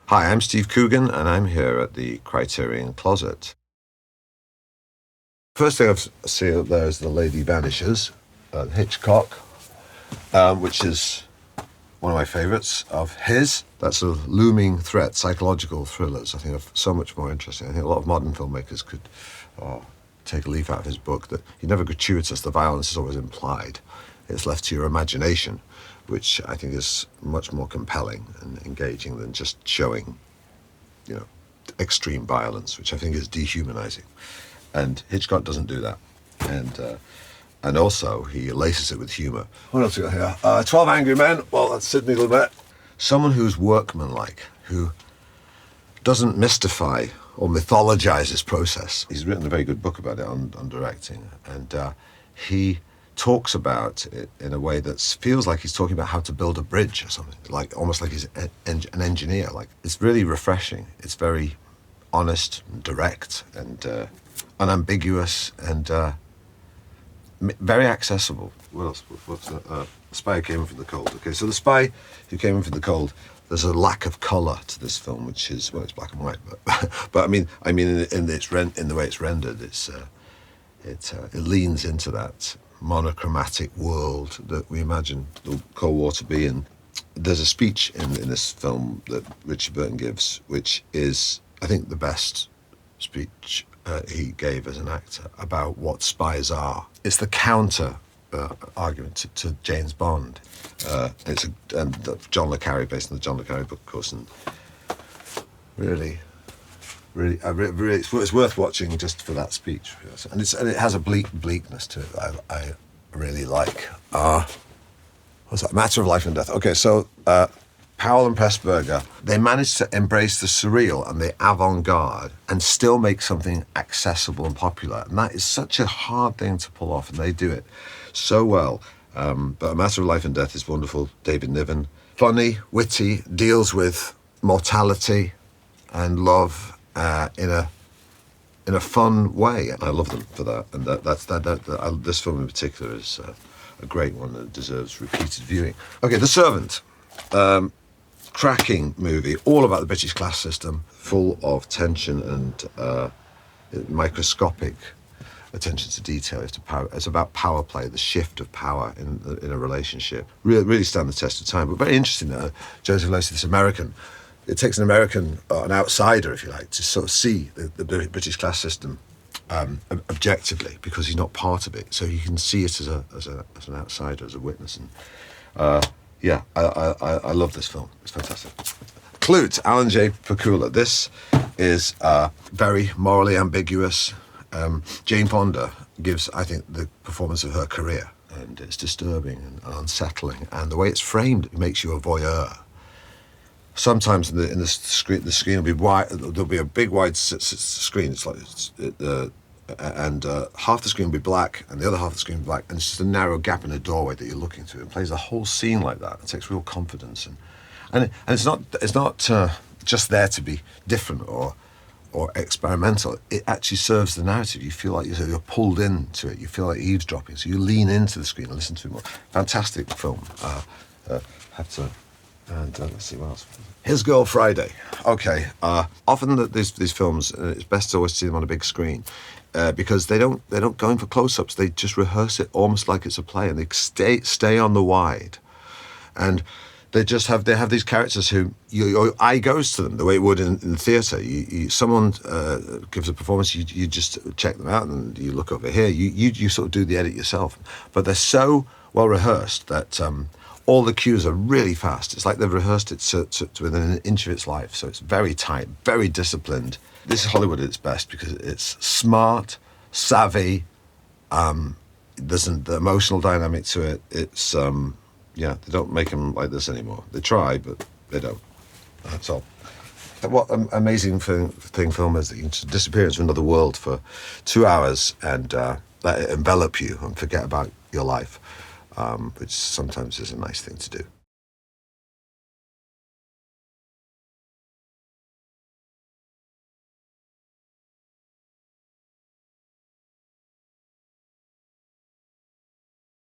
Hi, I'm Steve Coogan, and I'm here at the Criterion Closet. First thing I've seen there is the Lady Vanishes, Hitchcock, which is one of my favourites of his. That sort of looming threat, psychological thrillers, I think are so much more interesting. I think a lot of modern filmmakers could take a leaf out of his book, that he's never gratuitous, the violence is always implied. It's left to your imagination, which I think is much more compelling and engaging than just showing, extreme violence, which I think is dehumanizing. And Hitchcock doesn't do that. And also, he laces it with humor. What else we got here? 12 Angry Men. Well, that's Sidney Lumet. Someone who's workmanlike, who doesn't mystify or mythologize his process. He's written a very good book about it on directing. And he talks about it in a way that feels like he's talking about how to build a bridge or something, like almost like he's an engineer. Like, it's really refreshing. It's very honest and direct and unambiguous and very accessible. What else? What's that? Spy Who Came In From the Cold. Okay, so The Spy Who Came In From the Cold, there's a lack of colour to this film, which is, well, it's black and white, but I mean in the way it's rendered, it leans into that monochromatic world that we imagine the Cold War to be in. There's a speech in this film that Richard Burton gives, which is, I think, the best speech he gave as an actor about what spies are. It's the counter argument to James Bond. It's John le Carré, based on the John le Carré book, of course, and really, it's worth watching just for that speech. And it has a bleakness to it that I really like. What's that? Matter of Life and Death. Okay, so Powell and Pressburger, they managed to embrace the surreal and the avant-garde and still make something accessible and popular. And that is such a hard thing to pull off, and they do it so well. But A Matter of Life and Death is wonderful. David Niven. Funny, witty, deals with mortality and love in a fun way. I love them for that. And this film in particular is a great one that deserves repeated viewing. Okay, The Servant. Cracking movie, all about the British class system, full of tension and microscopic attention to detail. It's about power play, the shift of power in a relationship. Really stand the test of time. But very interesting that Joseph Lacey, this American, it takes an American, an outsider, if you like, to sort of see the British class system objectively, because he's not part of it. So you can see it as an outsider, as a witness. And yeah, I love this film. It's fantastic. KLUTE, Alan J. Pakula. This is very morally ambiguous. Jane Fonda gives, I think, the performance of her career, and it's disturbing and unsettling. And the way it's framed, it makes you a voyeur. Sometimes in the screen will be wide. There'll be a big wide screen. It's like half the screen will be black and the other half of the screen will be black, and it's just a narrow gap in a doorway that you're looking through. It plays the whole scene like that. It takes real confidence, and it's not just there to be different or experimental. It actually serves the narrative. You feel like you're pulled into it. You feel like eavesdropping, so you lean into the screen and listen to it more. Fantastic film. Have to. And let's see what else. His Girl Friday. Okay. Often these films, it's best to always see them on a big screen. Because they don't go in for close-ups. They just rehearse it almost like it's a play, and they stay on the wide, and they have these characters who your eye goes to them the way it would in the theatre. Someone gives a performance, you just check them out, and you look over here. You sort of do the edit yourself, but they're so well rehearsed that all the cues are really fast. It's like they've rehearsed it to within an inch of its life. So it's very tight, very disciplined. This is Hollywood at its best because it's smart, savvy. There's the emotional dynamic to it. It's they don't make them like this anymore. They try, but they don't. That's all. What an amazing thing film is, that you can just disappear into another world for 2 hours and let it envelop you and forget about your life, which sometimes is a nice thing to do.